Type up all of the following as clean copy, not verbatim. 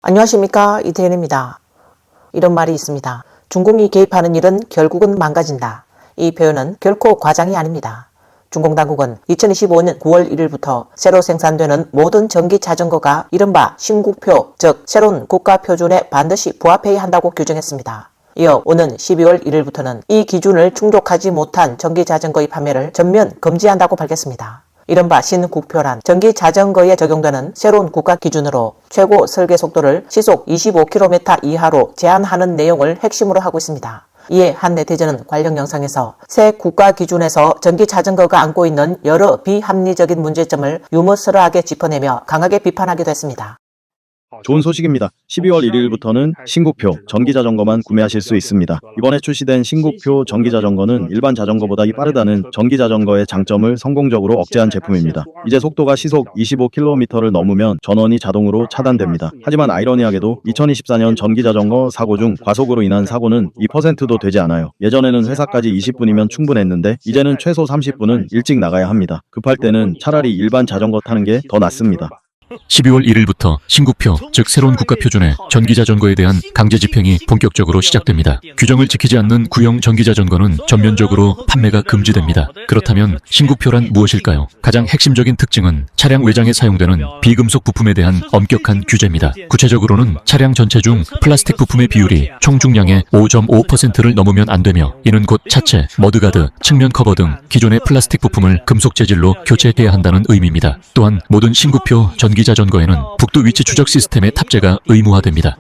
안녕하십니까, 이태현입니다. 이런 말이 있습니다. 중공이 개입하는 일은 결국은 망가진다. 이 표현은 결코 과장이 아닙니다. 중공당국은 2025년 9월 1일부터 새로 생산되는 모든 전기 자전거가 이른바 신국표, 즉 새로운 국가표준에 반드시 부합해야 한다고 규정했습니다. 이어 오는 12월 1일부터는 이 기준을 충족하지 못한 전기 자전거의 판매를 전면 금지한다고 밝혔습니다. 이른바 신국표란 전기 자전거에 적용되는 새로운 국가 기준으로 최고 설계 속도를 시속 25km 이하로 제한하는 내용을 핵심으로 하고 있습니다. 이에 한 네티즌은 관련 영상에서 새 국가 기준에서 전기 자전거가 안고 있는 여러 비합리적인 문제점을 유머스러하게 짚어내며 강하게 비판하기도 했습니다. 좋은 소식입니다. 12월 1일부터는 신국표 전기자전거만 구매하실 수 있습니다. 이번에 출시된 신국표 전기자전거는 일반 자전거보다 빠르다는 전기자전거의 장점을 성공적으로 억제한 제품입니다. 이제 속도가 시속 25km를 넘으면 전원이 자동으로 차단됩니다. 하지만 아이러니하게도 2024년 전기자전거 사고 중 과속으로 인한 사고는 2%도 되지 않아요. 예전에는 회사까지 20분이면 충분했는데 이제는 최소 30분은 일찍 나가야 합니다. 급할 때는 차라리 일반 자전거 타는 게 더 낫습니다. 12월 1일부터 신국표, 즉 새로운 국가표준의 전기자전거에 대한 강제 집행이 본격적으로 시작됩니다. 규정을 지키지 않는 구형 전기자전거는 전면적으로 판매가 금지됩니다. 그렇다면 신국표란 무엇일까요? 가장 핵심적인 특징은 차량 외장에 사용되는 비금속 부품에 대한 엄격한 규제입니다. 구체적으로는 차량 전체 중 플라스틱 부품의 비율이 총 중량의 5.5%를 넘으면 안 되며, 이는 곧 차체, 머드가드, 측면 커버 등 기존의 플라스틱 부품을 금속 재질로 교체해야 한다는 의미입니다. 또한 모든 신국표 전기자전거에는 북두 위치 추적 시스템의 탑재가 의무화됩니다.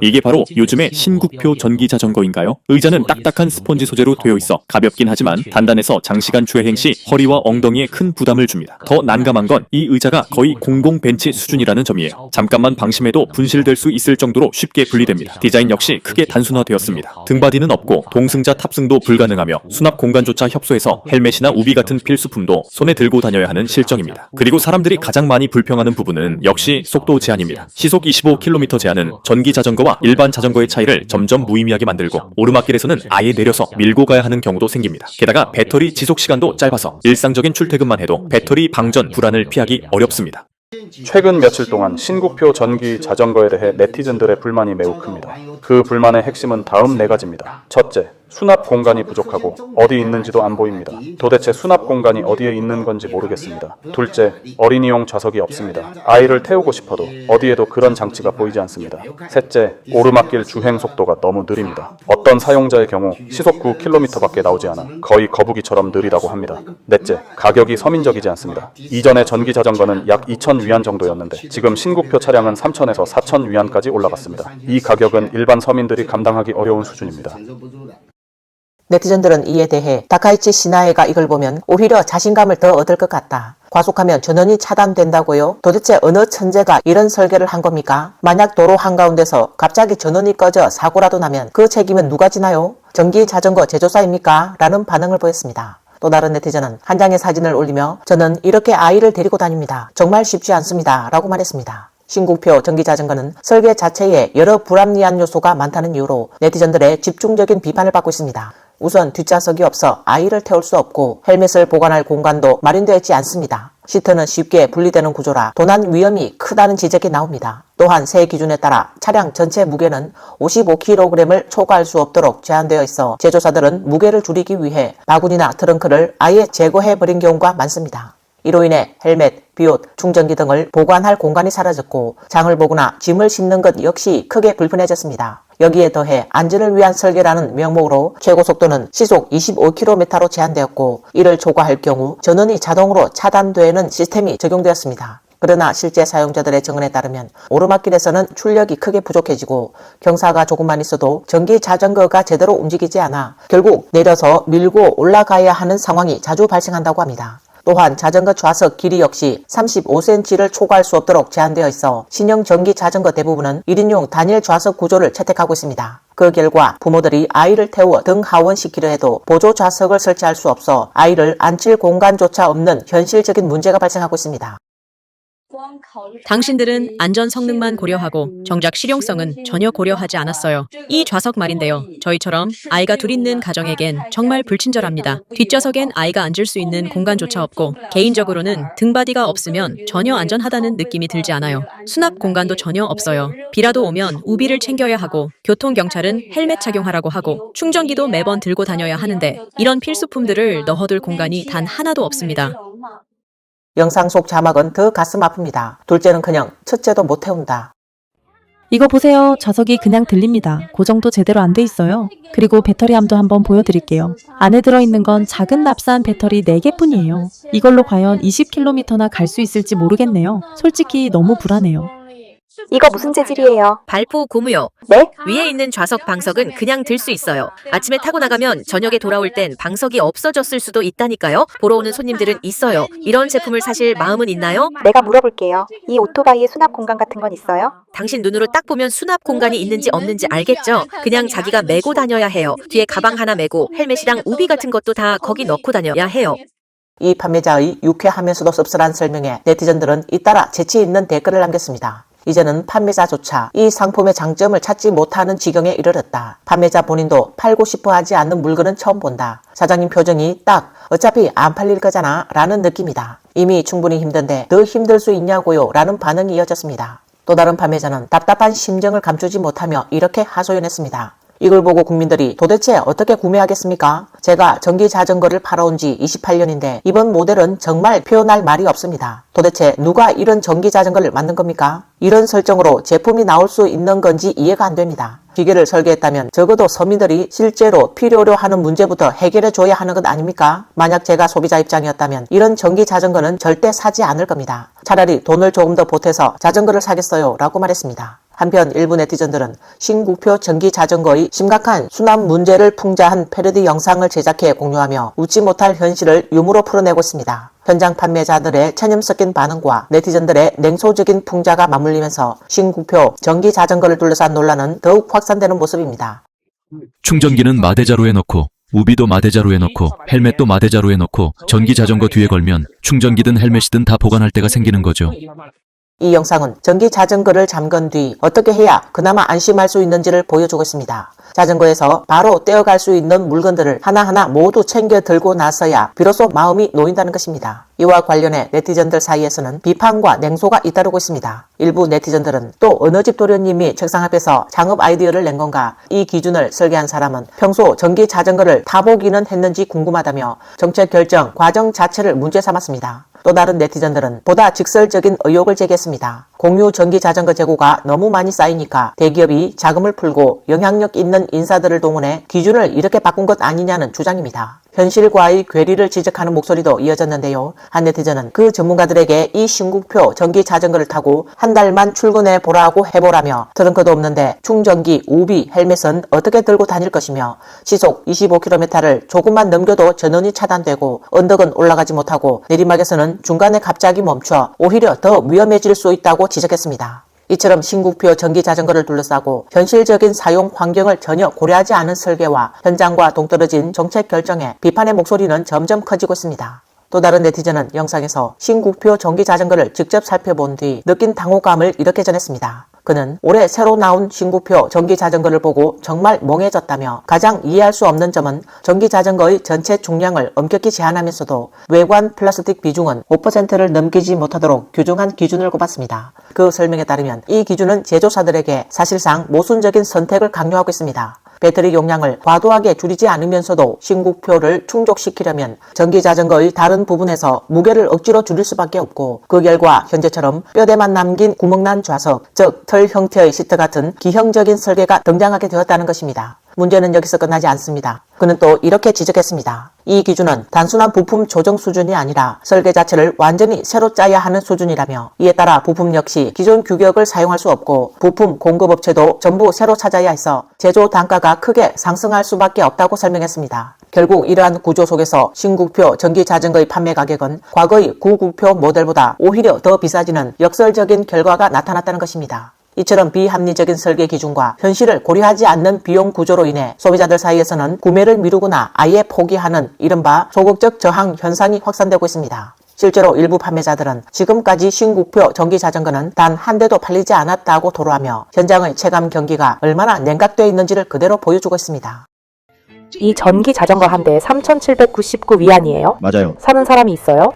이게 바로 요즘의 신국표 전기자전거인가요? 의자는 딱딱한 스펀지 소재로 되어 있어 가볍긴 하지만 단단해서 장시간 주행 시 허리와 엉덩이에 큰 부담을 줍니다. 더 난감한 건 이 의자가 거의 공공 벤치 수준이라는 점이에요. 잠깐만 방심해도 분실될 수 있을 정도로 쉽게 분리됩니다. 디자인 역시 크게 단순화되었습니다. 등받이는 없고 동승자 탑승도 불가능하며 수납 공간조차 협소해서 헬멧이나 우비 같은 필수품도 손에 들고 다녀야 하는 실정입니다. 그리고 사람들이 가장 많이 불평하는 부분은 역시 속도 제한입니다. 시속 25km 제한은 전기자전거와 일반 자전거의 차이를 점점 무의미하게 만들고, 오르막길에서는 아예 내려서 밀고 가야 하는 경우도 생깁니다. 게다가 배터리 지속시간도 짧아서 일상적인 출퇴근만 해도 배터리 방전 불안을 피하기 어렵습니다. 최근 며칠 동안 신국표 전기 자전거에 대해 네티즌들의 불만이 매우 큽니다. 그 불만의 핵심은 다음 4가지입니다. 첫째, 수납 공간이 부족하고 어디 있는지도 안 보입니다. 도대체 수납 공간이 어디에 있는 건지 모르겠습니다. 둘째, 어린이용 좌석이 없습니다. 아이를 태우고 싶어도 어디에도 그런 장치가 보이지 않습니다. 셋째, 오르막길 주행 속도가 너무 느립니다. 어떤 사용자의 경우 시속 9km밖에 나오지 않아 거의 거북이처럼 느리다고 합니다. 넷째, 가격이 서민적이지 않습니다. 이전에 전기 자전거는 약 2,000위안 정도였는데 지금 신국표 차량은 3,000에서 4,000위안까지 올라갔습니다. 이 가격은 일반 서민들이 감당하기 어려운 수준입니다. 네티즌들은 이에 대해 다카이치 시나에가 이걸 보면 오히려 자신감을 더 얻을 것 같다. 과속하면 전원이 차단된다고요? 도대체 어느 천재가 이런 설계를 한 겁니까? 만약 도로 한가운데서 갑자기 전원이 꺼져 사고라도 나면 그 책임은 누가 지나요? 전기 자전거 제조사입니까? 라는 반응을 보였습니다. 또 다른 네티즌은 한 장의 사진을 올리며 저는 이렇게 아이를 데리고 다닙니다. 정말 쉽지 않습니다. 라고 말했습니다. 신국표 전기자전거는 설계 자체에 여러 불합리한 요소가 많다는 이유로 네티즌들의 집중적인 비판을 받고 있습니다. 우선 뒷좌석이 없어 아이를 태울 수 없고 헬멧을 보관할 공간도 마련되어 있지 않습니다. 시트는 쉽게 분리되는 구조라 도난 위험이 크다는 지적이 나옵니다. 또한 새 기준에 따라 차량 전체 무게는 55kg을 초과할 수 없도록 제한되어 있어 제조사들은 무게를 줄이기 위해 바구니나 트렁크를 아예 제거해버린 경우가 많습니다. 이로 인해 헬멧, 비옷, 충전기 등을 보관할 공간이 사라졌고 장을 보거나 짐을 싣는 것 역시 크게 불편해졌습니다. 여기에 더해 안전을 위한 설계라는 명목으로 최고 속도는 시속 25km로 제한되었고, 이를 초과할 경우 전원이 자동으로 차단되는 시스템이 적용되었습니다. 그러나 실제 사용자들의 증언에 따르면 오르막길에서는 출력이 크게 부족해지고 경사가 조금만 있어도 전기 자전거가 제대로 움직이지 않아 결국 내려서 밀고 올라가야 하는 상황이 자주 발생한다고 합니다. 또한 자전거 좌석 길이 역시 35cm를 초과할 수 없도록 제한되어 있어 신형 전기 자전거 대부분은 1인용 단일 좌석 구조를 채택하고 있습니다. 그 결과 부모들이 아이를 태워 등 하원시키려 해도 보조 좌석을 설치할 수 없어 아이를 앉힐 공간조차 없는 현실적인 문제가 발생하고 있습니다. 당신들은 안전 성능만 고려하고 정작 실용성은 전혀 고려하지 않았어요. 이 좌석 말인데요. 저희처럼 아이가 둘 있는 가정에겐 정말 불친절합니다. 뒷좌석엔 아이가 앉을 수 있는 공간조차 없고 개인적으로는 등받이가 없으면 전혀 안전하다는 느낌이 들지 않아요. 수납 공간도 전혀 없어요. 비라도 오면 우비를 챙겨야 하고 교통경찰은 헬멧 착용하라고 하고 충전기도 매번 들고 다녀야 하는데 이런 필수품들을 넣어둘 공간이 단 하나도 없습니다. 영상 속 자막은 더 가슴 아픕니다. 둘째는커녕 첫째도 못 태운다. 이거 보세요. 좌석이 그냥 들립니다. 고정도 제대로 안 돼 있어요. 그리고 배터리함도 한번 보여드릴게요. 안에 들어있는 건 작은 납사한 배터리 4개뿐이에요. 이걸로 과연 20km나 갈 수 있을지 모르겠네요. 솔직히 너무 불안해요. 이거 무슨 재질이에요? 발포 고무요. 네? 위에 있는 좌석 방석은 그냥 들 수 있어요. 아침에 타고 나가면 저녁에 돌아올 땐 방석이 없어졌을 수도 있다니까요. 보러 오는 손님들은 있어요. 이런 제품을 사실 마음은 있나요? 내가 물어볼게요. 이 오토바이에 수납 공간 같은 건 있어요? 당신 눈으로 딱 보면 수납 공간이 있는지 없는지 알겠죠? 그냥 자기가 메고 다녀야 해요. 뒤에 가방 하나 메고 헬멧이랑 우비 같은 것도 다 거기 넣고 다녀야 해요. 이 판매자의 유쾌하면서도 씁쓸한 설명에 네티즌들은 잇따라 재치 있는 댓글을 남겼습니다. 이제는 판매자조차 이 상품의 장점을 찾지 못하는 지경에 이르렀다. 판매자 본인도 팔고 싶어 하지 않는 물건은 처음 본다. 사장님 표정이 딱 어차피 안 팔릴 거잖아 라는 느낌이다. 이미 충분히 힘든데 더 힘들 수 있냐고요 라는 반응이 이어졌습니다. 또 다른 판매자는 답답한 심정을 감추지 못하며 이렇게 하소연했습니다. 이걸 보고 국민들이 도대체 어떻게 구매하겠습니까? 제가 전기 자전거를 팔아온 지 28년인데 이번 모델은 정말 표현할 말이 없습니다. 도대체 누가 이런 전기 자전거를 만든 겁니까? 이런 설정으로 제품이 나올 수 있는 건지 이해가 안 됩니다. 기계를 설계했다면 적어도 서민들이 실제로 필요로 하는 문제부터 해결해 줘야 하는 것 아닙니까? 만약 제가 소비자 입장이었다면 이런 전기 자전거는 절대 사지 않을 겁니다. 차라리 돈을 조금 더 보태서 자전거를 사겠어요 라고 말했습니다. 한편 일부 네티즌들은 신국표 전기 자전거의 심각한 수납 문제를 풍자한 패러디 영상을 제작해 공유하며 웃지 못할 현실을 유머로 풀어내고 있습니다. 현장 판매자들의 체념 섞인 반응과 네티즌들의 냉소적인 풍자가 맞물리면서 신국표 전기 자전거를 둘러싼 논란은 더욱 확산되는 모습입니다. 충전기는 마대자루에 넣고 우비도 마대자루에 넣고 헬멧도 마대자루에 넣고 전기 자전거 뒤에 걸면 충전기든 헬멧이든 다 보관할 때가 생기는 거죠. 이 영상은 전기 자전거를 잠근 뒤 어떻게 해야 그나마 안심할 수 있는지를 보여주고 있습니다. 자전거에서 바로 떼어갈 수 있는 물건들을 하나하나 모두 챙겨 들고 나서야 비로소 마음이 놓인다는 것입니다. 이와 관련해 네티즌들 사이에서는 비판과 냉소가 잇따르고 있습니다. 일부 네티즌들은 또 어느 집 도련님이 책상 앞에서 창업 아이디어를 낸 건가, 이 기준을 설계한 사람은 평소 전기 자전거를 타보기는 했는지 궁금하다며 정책 결정 과정 자체를 문제 삼았습니다. 또 다른 네티즌들은 보다 직설적인 의혹을 제기했습니다. 공유 전기 자전거 재고가 너무 많이 쌓이니까 대기업이 자금을 풀고 영향력 있는 인사들을 동원해 기준을 이렇게 바꾼 것 아니냐는 주장입니다. 현실과의 괴리를 지적하는 목소리도 이어졌는데요. 한 네티즌은 그 전문가들에게 이 신국표 전기 자전거를 타고 한 달만 출근해 보라고 해보라며 트렁크도 없는데 충전기, 우비, 헬멧은 어떻게 들고 다닐 것이며 시속 25km를 조금만 넘겨도 전원이 차단되고 언덕은 올라가지 못하고 내리막에서는 중간에 갑자기 멈춰 오히려 더 위험해질 수 있다고 지적했습니다. 이처럼 신국표 전기 자전거를 둘러싸고 현실적인 사용 환경을 전혀 고려하지 않은 설계와 현장과 동떨어진 정책 결정에 비판의 목소리는 점점 커지고 있습니다. 또 다른 네티즌은 영상에서 신국표 전기 자전거를 직접 살펴본 뒤 느낀 당혹감을 이렇게 전했습니다. 그는 올해 새로 나온 신국표 전기 자전거를 보고 정말 멍해졌다며 가장 이해할 수 없는 점은 전기 자전거의 전체 중량을 엄격히 제한하면서도 외관 플라스틱 비중은 5%를 넘기지 못하도록 규정한 기준을 꼽았습니다. 그 설명에 따르면 이 기준은 제조사들에게 사실상 모순적인 선택을 강요하고 있습니다. 배터리 용량을 과도하게 줄이지 않으면서도 신국표를 충족시키려면 전기자전거의 다른 부분에서 무게를 억지로 줄일 수밖에 없고 그 결과 현재처럼 뼈대만 남긴 구멍난 좌석, 즉 털 형태의 시트 같은 기형적인 설계가 등장하게 되었다는 것입니다. 문제는 여기서 끝나지 않습니다. 그는 또 이렇게 지적했습니다. 이 기준은 단순한 부품 조정 수준이 아니라 설계 자체를 완전히 새로 짜야 하는 수준이라며 이에 따라 부품 역시 기존 규격을 사용할 수 없고 부품 공급업체도 전부 새로 찾아야 해서 제조 단가가 크게 상승할 수밖에 없다고 설명했습니다. 결국 이러한 구조 속에서 신국표 전기 자전거의 판매 가격은 과거의 구국표 모델보다 오히려 더 비싸지는 역설적인 결과가 나타났다는 것입니다. 이처럼 비합리적인 설계 기준과 현실을 고려하지 않는 비용 구조로 인해 소비자들 사이에서는 구매를 미루거나 아예 포기하는 이른바 소극적 저항 현상이 확산되고 있습니다. 실제로 일부 판매자들은 지금까지 신국표 전기자전거는 단 한 대도 팔리지 않았다고 토로하며 현장의 체감 경기가 얼마나 냉각되어 있는지를 그대로 보여주고 있습니다. 이 전기 자전거 한 대에 3,799 위안이에요. 맞아요. 사는 사람이 있어요?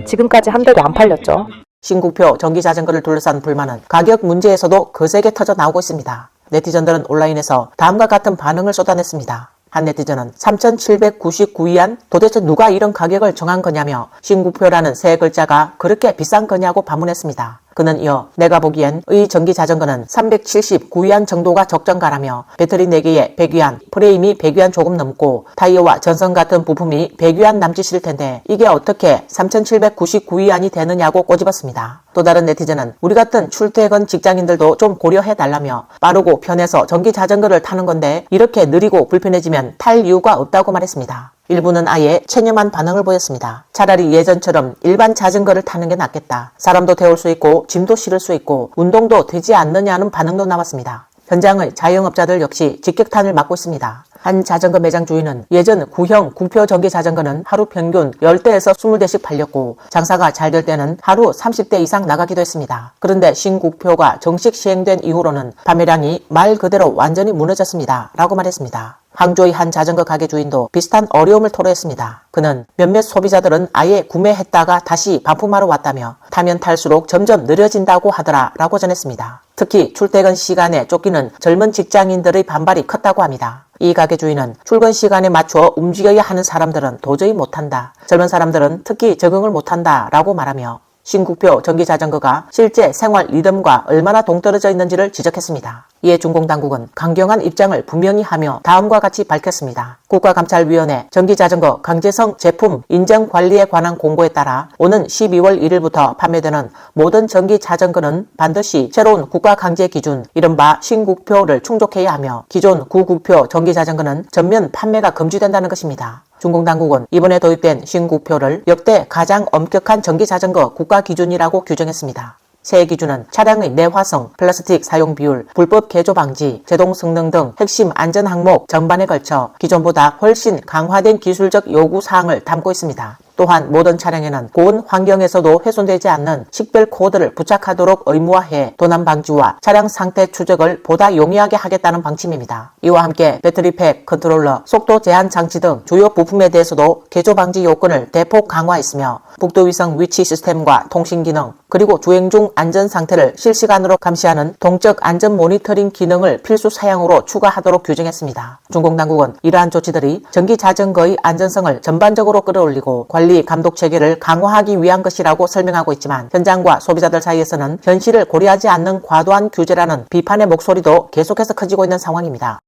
지금까지 한 대도 안 팔렸죠. 신국표 전기자전거를 둘러싼 불만은 가격 문제에서도 거세게 터져 나오고 있습니다. 네티즌들은 온라인에서 다음과 같은 반응을 쏟아냈습니다. 한 네티즌은 3,799위안? 도대체 누가 이런 가격을 정한 거냐며 신국표라는 세 글자가 그렇게 비싼 거냐고 반문했습니다. 그는 이어 내가 보기엔 의 전기자전거는 379위안 정도가 적정가라며 배터리 4개에 100위안, 프레임이 100위안 조금 넘고 타이어와 전선 같은 부품이 100위안 남짓일 텐데 이게 어떻게 3,799위안이 되느냐고 꼬집었습니다. 또 다른 네티즌은 우리 같은 출퇴근 직장인들도 좀 고려해달라며 빠르고 편해서 전기자전거를 타는 건데 이렇게 느리고 불편해지면 탈 이유가 없다고 말했습니다. 일부는 아예 체념한 반응을 보였습니다. 차라리 예전처럼 일반 자전거를 타는 게 낫겠다. 사람도 태울 수 있고 짐도 실을 수 있고 운동도 되지 않느냐는 반응도 나왔습니다. 현장의 자영업자들 역시 직격탄을 맞고 있습니다. 한 자전거 매장 주인은 예전 구형 구표 전기 자전거는 하루 평균 10대에서 20대씩 팔렸고 장사가 잘 될 때는 하루 30대 이상 나가기도 했습니다. 그런데 신국표가 정식 시행된 이후로는 판매량이 말 그대로 완전히 무너졌습니다. 라고 말했습니다. 항저우의 한 자전거 가게 주인도 비슷한 어려움을 토로했습니다. 그는 몇몇 소비자들은 아예 구매했다가 다시 반품하러 왔다며 타면 탈수록 점점 느려진다고 하더라 라고 전했습니다. 특히 출퇴근 시간에 쫓기는 젊은 직장인들의 반발이 컸다고 합니다. 이 가게 주인은 출근 시간에 맞춰 움직여야 하는 사람들은 도저히 못한다. 젊은 사람들은 특히 적응을 못한다 라고 말하며 신국표 전기자전거가 실제 생활 리듬과 얼마나 동떨어져 있는지를 지적했습니다. 이에 중공당국은 강경한 입장을 분명히 하며 다음과 같이 밝혔습니다. 국가감찰위원회 전기자전거 강제성 제품 인정관리에 관한 공고에 따라 오는 12월 1일부터 판매되는 모든 전기자전거는 반드시 새로운 국가강제기준 이른바 신국표를 충족해야 하며 기존 구국표 전기자전거는 전면 판매가 금지된다는 것입니다. 중공당국은 이번에 도입된 신국표를 역대 가장 엄격한 전기자전거 국가기준이라고 규정했습니다. 새 기준은 차량의 내화성, 플라스틱 사용 비율, 불법 개조 방지, 제동 성능 등 핵심 안전 항목 전반에 걸쳐 기존보다 훨씬 강화된 기술적 요구 사항을 담고 있습니다. 또한 모든 차량에는 고온 환경에서도 훼손되지 않는 식별 코드를 부착하도록 의무화해 도난 방지와 차량 상태 추적을 보다 용이하게 하겠다는 방침입니다. 이와 함께 배터리팩, 컨트롤러, 속도 제한 장치 등 주요 부품에 대해서도 개조 방지 요건을 대폭 강화했으며 북두위성 위치 시스템과 통신 기능, 그리고 주행 중 안전 상태를 실시간으로 감시하는 동적 안전 모니터링 기능을 필수 사양으로 추가하도록 규정했습니다. 중공당국은 이러한 조치들이 전기자전거의 안전성을 전반적으로 끌어올리고 관리 감독 체계를 강화하기 위한 것이라고 설명하고 있지만 현장과 소비자들 사이에서는 현실을 고려하지 않는 과도한 규제라는 비판의 목소리도 계속해서 커지고 있는 상황입니다.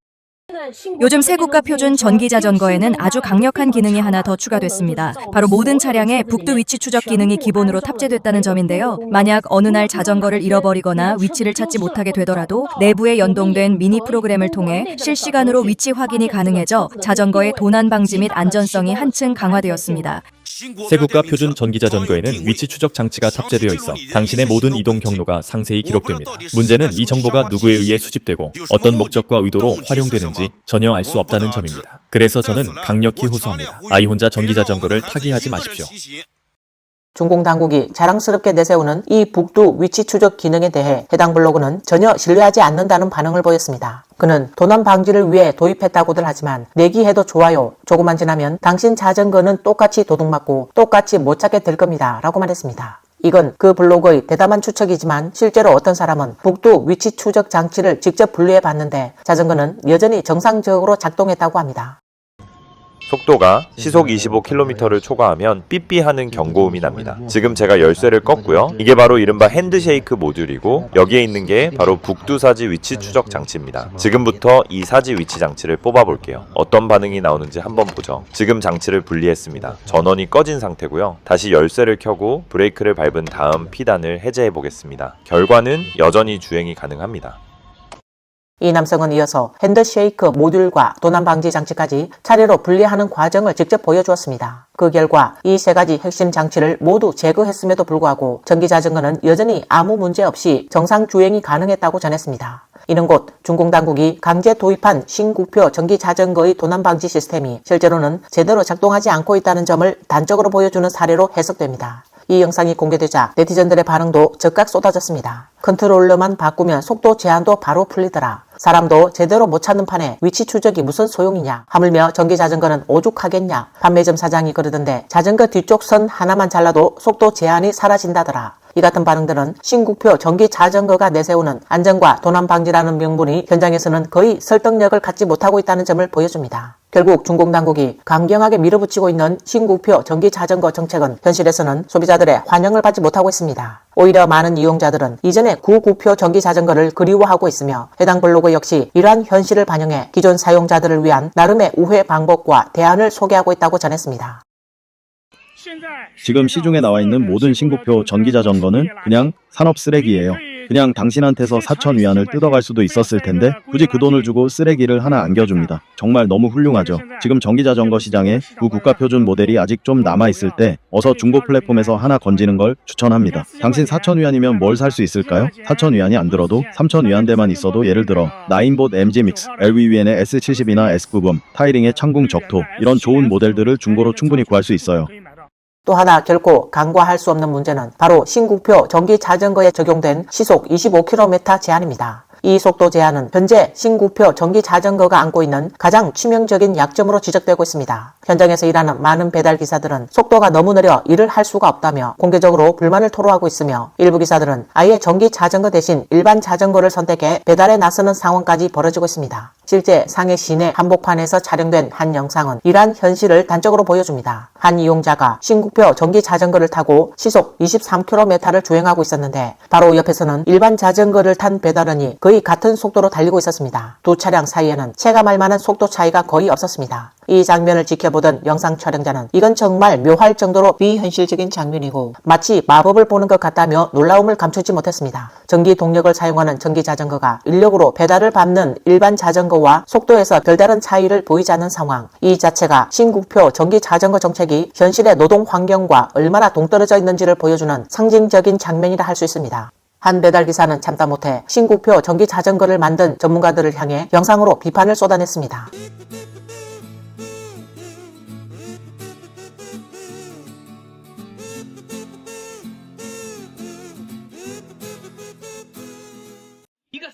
요즘 새 국가 표준 전기 자전거에는 아주 강력한 기능이 하나 더 추가됐습니다. 바로 모든 차량에 북두 위치 추적 기능이 기본으로 탑재됐다는 점인데요. 만약 어느 날 자전거를 잃어버리거나 위치를 찾지 못하게 되더라도 내부에 연동된 미니 프로그램을 통해 실시간으로 위치 확인이 가능해져 자전거의 도난 방지 및 안전성이 한층 강화되었습니다. 세국가 표준 전기자전거에는 위치 추적 장치가 탑재되어 있어 당신의 모든 이동 경로가 상세히 기록됩니다. 문제는 이 정보가 누구에 의해 수집되고 어떤 목적과 의도로 활용되는지 전혀 알 수 없다는 점입니다. 그래서 저는 강력히 호소합니다. 아이 혼자 전기자전거를 타게 하지 마십시오. 중공당국이 자랑스럽게 내세우는 이 북두 위치 추적 기능에 대해 해당 블로그는 전혀 신뢰하지 않는다는 반응을 보였습니다. 그는 도난 방지를 위해 도입했다고들 하지만 내기해도 좋아요. 조금만 지나면 당신 자전거는 똑같이 도둑맞고 똑같이 못 찾게 될 겁니다. 라고 말했습니다. 이건 그 블로그의 대담한 추측이지만 실제로 어떤 사람은 북두 위치 추적 장치를 직접 분류해 봤는데 자전거는 여전히 정상적으로 작동했다고 합니다. 속도가 시속 25km를 초과하면 삐삐하는 경고음이 납니다. 지금 제가 열쇠를 껐고요. 이게 바로 이른바 핸드쉐이크 모듈이고 여기에 있는 게 바로 북두사지 위치 추적 장치입니다. 지금부터 이 사지 위치 장치를 뽑아볼게요. 어떤 반응이 나오는지 한번 보죠. 지금 장치를 분리했습니다. 전원이 꺼진 상태고요. 다시 열쇠를 켜고 브레이크를 밟은 다음 피단을 해제해 보겠습니다. 결과는 여전히 주행이 가능합니다. 이 남성은 이어서 핸드쉐이크 모듈과 도난 방지 장치까지 차례로 분리하는 과정을 직접 보여주었습니다. 그 결과 이 세 가지 핵심 장치를 모두 제거했음에도 불구하고 전기자전거는 여전히 아무 문제 없이 정상 주행이 가능했다고 전했습니다. 이는 곧 중공당국이 강제 도입한 신국표 전기자전거의 도난 방지 시스템이 실제로는 제대로 작동하지 않고 있다는 점을 단적으로 보여주는 사례로 해석됩니다. 이 영상이 공개되자 네티즌들의 반응도 즉각 쏟아졌습니다. 컨트롤러만 바꾸면 속도 제한도 바로 풀리더라. 사람도 제대로 못 찾는 판에 위치 추적이 무슨 소용이냐. 하물며 전기자전거는 오죽하겠냐. 판매점 사장이 그러던데 자전거 뒤쪽 선 하나만 잘라도 속도 제한이 사라진다더라. 이 같은 반응들은 신국표 전기자전거가 내세우는 안전과 도난 방지라는 명분이 현장에서는 거의 설득력을 갖지 못하고 있다는 점을 보여줍니다. 결국 중공 당국이 강경하게 밀어붙이고 있는 신국표 전기자전거 정책은 현실에서는 소비자들의 환영을 받지 못하고 있습니다. 오히려 많은 이용자들은 이전에 구구표 전기자전거를 그리워하고 있으며 해당 블로그 역시 이러한 현실을 반영해 기존 사용자들을 위한 나름의 우회 방법과 대안을 소개하고 있다고 전했습니다. 지금 시중에 나와 있는 모든 신국표 전기자전거는 그냥 산업 쓰레기예요. 그냥 당신한테서 4천 위안을 뜯어갈 수도 있었을 텐데 굳이 그 돈을 주고 쓰레기를 하나 안겨줍니다. 정말 너무 훌륭하죠. 지금 전기자전거 시장에 국가표준 모델이 아직 좀 남아있을 때 어서 중고 플랫폼에서 하나 건지는 걸 추천합니다. 당신 4천 위안이면 뭘 살 수 있을까요? 4천 위안이 안 들어도 3천 위안대만 있어도 예를 들어 나인봇 MG 믹스, LV위엔의 S70이나 S9금, 타이링의 창궁 적토 이런 좋은 모델들을 중고로 충분히 구할 수 있어요. 또 하나 결코 간과할 수 없는 문제는 바로 신국표 전기자전거에 적용된 시속 25km 제한입니다. 이 속도 제한은 현재 신국표 전기자전거가 안고 있는 가장 치명적인 약점으로 지적되고 있습니다. 현장에서 일하는 많은 배달기사들은 속도가 너무 느려 일을 할 수가 없다며 공개적으로 불만을 토로하고 있으며 일부 기사들은 아예 전기자전거 대신 일반 자전거를 선택해 배달에 나서는 상황까지 벌어지고 있습니다. 실제 상해 시내 한복판에서 촬영된 한 영상은 이러한 현실을 단적으로 보여줍니다. 한 이용자가 신국표 전기자전거를 타고 시속 23km를 주행하고 있었는데 바로 옆에서는 일반 자전거를 탄 배달원이 거의 같은 속도로 달리고 있었습니다. 두 차량 사이에는 체감할 만한 속도 차이가 거의 없었습니다. 이 장면을 지켜보던 영상 촬영자는 이건 정말 묘할 정도로 비현실적인 장면이고 마치 마법을 보는 것 같다며 놀라움을 감추지 못했습니다. 전기 동력을 사용하는 전기자전거가 인력으로 배달을 밟는 일반 자전거와 속도에서 별다른 차이를 보이지 않는 상황. 이 자체가 신국표 전기자전거 정책이 현실의 노동 환경과 얼마나 동떨어져 있는지를 보여주는 상징적인 장면이라 할 수 있습니다. 한 배달기사는 참다 못해 신국표 전기자전거를 만든 전문가들을 향해 영상으로 비판을 쏟아냈습니다.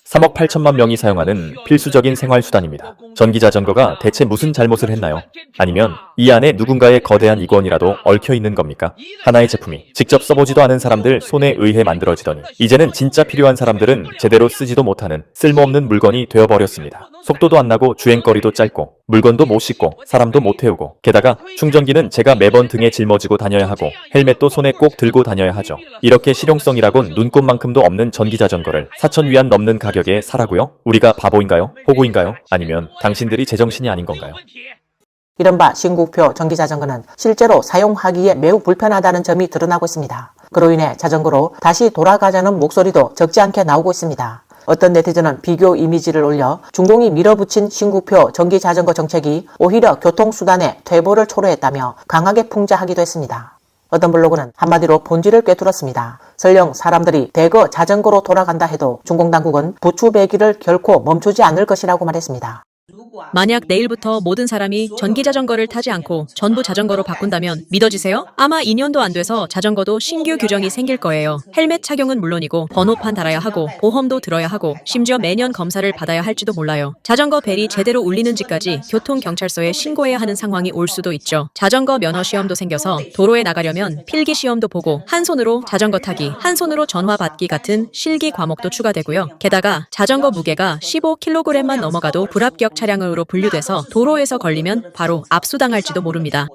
(3억 8천만) 명이 사용하는 필수적인 생활수단입니다. 전기자전거가 대체 무슨 잘못을 했나요? 아니면 이 안에 누군가의 거대한 이권이라도 얽혀있는 겁니까? 하나의 제품이 직접 써보지도 않은 사람들 손에 의해 만들어지더니 이제는 진짜 필요한 사람들은 제대로 쓰지도 못하는 쓸모없는 물건이 되어버렸습니다. 속도도 안 나고 주행거리도 짧고 물건도 못 싣고 사람도 못 태우고 게다가 충전기는 제가 매번 등에 짊어지고 다녀야 하고 헬멧도 손에 꼭 들고 다녀야 하죠. 이렇게 실용성이라곤 눈꼽만큼도 없는 전기자전거를 4천 위안 넘는 가격에 사라고요? 우리가 바보인가요? 호구인가요? 아니면 당신들이 제정신이 아닌 건가요? 이른바 신국표 전기자전거는 실제로 사용하기에 매우 불편하다는 점이 드러나고 있습니다. 그로 인해 자전거로 다시 돌아가자는 목소리도 적지 않게 나오고 있습니다. 어떤 네티즌은 비교 이미지를 올려 중공이 밀어붙인 신국표 전기자전거 정책이 오히려 교통수단의 퇴보를 초래했다며 강하게 풍자하기도 했습니다. 어떤 블로그는 한마디로 본질을 꿰뚫었습니다. 설령 사람들이 대거 자전거로 돌아간다 해도 중공당국은 부추배기를 결코 멈추지 않을 것이라고 말했습니다. 만약 내일부터 모든 사람이 전기자전거를 타지 않고 전부 자전거로 바꾼다면 믿어지세요? 아마 2년도 안 돼서 자전거도 신규 규정이 생길 거예요. 헬멧 착용은 물론이고 번호판 달아야 하고 보험도 들어야 하고 심지어 매년 검사를 받아야 할지도 몰라요. 자전거 벨이 제대로 울리는지까지 교통경찰서에 신고해야 하는 상황이 올 수도 있죠. 자전거 면허 시험도 생겨서 도로에 나가려면 필기 시험도 보고 한 손으로 자전거 타기, 한 손으로 전화 받기 같은 실기 과목도 추가되고요. 게다가 자전거 무게가 15kg만 넘어가도 불합격 차량으로 분류돼서 도로에서 걸리면 바로 압수당할지도 모릅니다.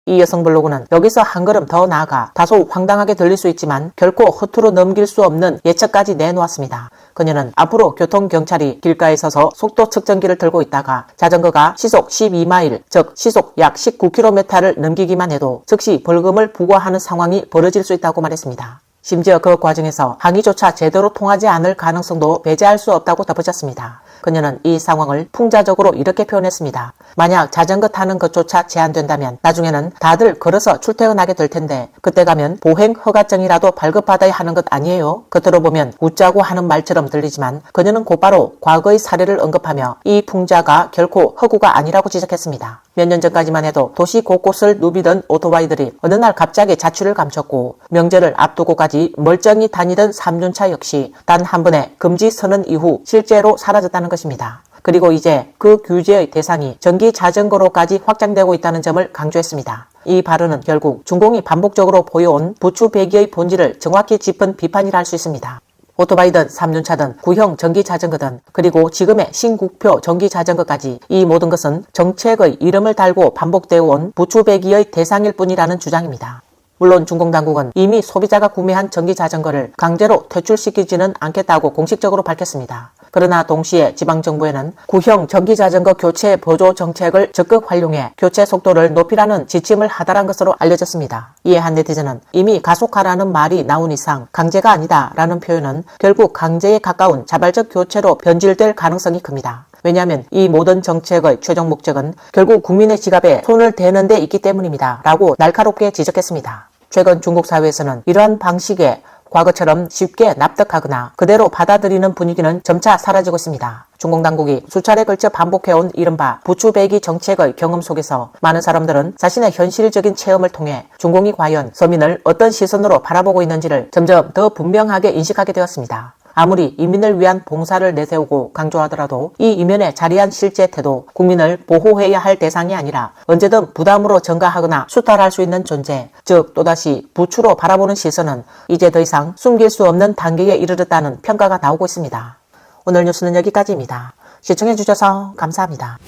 이 여성 블로그는 여기서 한 걸음 더 나아가 다소 황당하게 들릴 수 있지만 결코 허투루 넘길 수 없는 예측까지 내놓았습니다. 그녀는 앞으로 교통경찰이 길가에 서서 속도 측정기를 들고 있다가 자전거가 시속 12마일, 즉 시속 약 19km를 넘기기만 해도 즉시 벌금을 부과하는 상황이 벌어질 수 있다고 말했습니다. 심지어 그 과정에서 항의조차 제대로 통하지 않을 가능성도 배제할 수 없다고 덧붙였습니다. 그녀는 이 상황을 풍자적으로 이렇게 표현했습니다. 만약 자전거 타는 것조차 제한된다면 나중에는 다들 걸어서 출퇴근하게 될 텐데 그때 가면 보행 허가증이라도 발급받아야 하는 것 아니에요? 겉으로 보면 웃자고 하는 말처럼 들리지만 그녀는 곧바로 과거의 사례를 언급하며 이 풍자가 결코 허구가 아니라고 지적했습니다. 몇 년 전까지만 해도 도시 곳곳을 누비던 오토바이들이 어느 날 갑자기 자취를 감췄고 명절을 앞두고까지 멀쩡히 다니던 3륜차 역시 단 한 번의 금지 선언 이후 실제로 사라졌다는 것입니다. 그리고 이제 그 규제의 대상이 전기 자전거로까지 확장되고 있다는 점을 강조했습니다. 이 발언은 결국 중공이 반복적으로 보여온 부추배기의 본질을 정확히 짚은 비판이라 할 수 있습니다. 오토바이든 3륜차든 구형 전기자전거든 그리고 지금의 신국표 전기자전거까지 이 모든 것은 정책의 이름을 달고 반복되어 온 부추배기의 대상일 뿐이라는 주장입니다. 물론 중공당국은 이미 소비자가 구매한 전기자전거를 강제로 퇴출시키지는 않겠다고 공식적으로 밝혔습니다. 그러나 동시에 지방정부에는 구형 전기자전거 교체 보조 정책을 적극 활용해 교체 속도를 높이라는 지침을 하달한 것으로 알려졌습니다. 이에 한 네티즌은 이미 가속화라는 말이 나온 이상 강제가 아니다 라는 표현은 결국 강제에 가까운 자발적 교체로 변질될 가능성이 큽니다. 왜냐하면 이 모든 정책의 최종 목적은 결국 국민의 지갑에 손을 대는 데 있기 때문입니다. 라고 날카롭게 지적했습니다. 최근 중국 사회에서는 이러한 방식에 과거처럼 쉽게 납득하거나 그대로 받아들이는 분위기는 점차 사라지고 있습니다. 중공 당국이 수차례 걸쳐 반복해온 이른바 부추배기 정책의 경험 속에서 많은 사람들은 자신의 현실적인 체험을 통해 중공이 과연 서민을 어떤 시선으로 바라보고 있는지를 점점 더 분명하게 인식하게 되었습니다. 아무리 이민을 위한 봉사를 내세우고 강조하더라도 이 이면에 자리한 실제 태도, 국민을 보호해야 할 대상이 아니라 언제든 부담으로 전가하거나 수탈할 수 있는 존재, 즉 또다시 부추로 바라보는 시선은 이제 더 이상 숨길 수 없는 단계에 이르렀다는 평가가 나오고 있습니다. 오늘 뉴스는 여기까지입니다. 시청해주셔서 감사합니다.